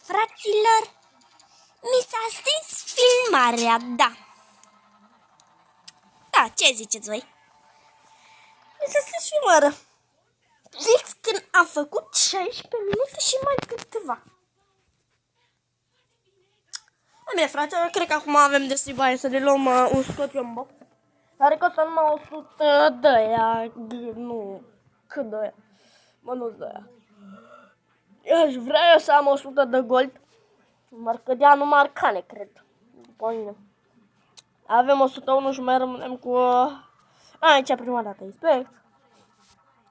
Fraților, mi s-a stins filmarea, da. Da, ce ziceți voi? Mi s-a stins filmarea. Fix când am făcut 16 minute și mai câteva. Bine, frate, cred că acum avem destui bani să ne luăm un Scott Jumbo. Care costă numai 100 de aia. Nu, cât de aia? Mă, nu-ți de aia. Aș vrea eu să am 100 de gold. M-ar cădea numai arcane, cred. După mine. Avem 101 și mai rămânem cu... Aici prima dată, inspect.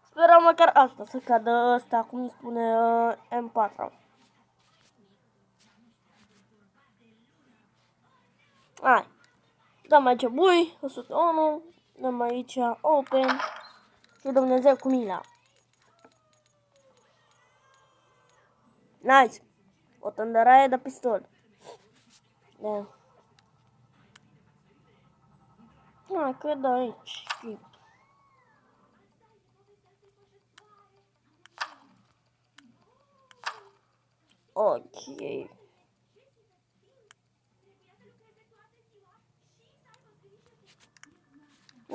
Sperăm măcar asta să cadă ăsta, cum îi spune M4. Hai. Dăm aici bui, 101. Dăm aici open. Și Dumnezeu cu mila. Nice. O tândăraie de pistol. Da. Hai că da aici. Ok.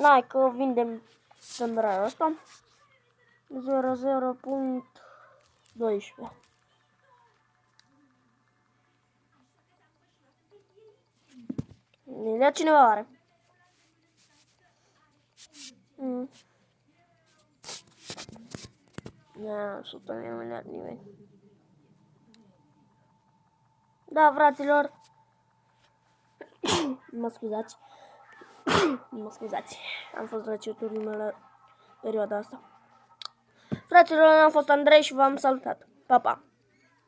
Hai că vindem tândăraiul ăsta. 00.12. Ne cineva are. Da, 100 nu ne are nimeni. Da, fraților. Mă scuzați. Mă scuzați. Am fost răciutul în perioada asta. Fraților, am fost Andrei și v-am salutat. Pa, pa!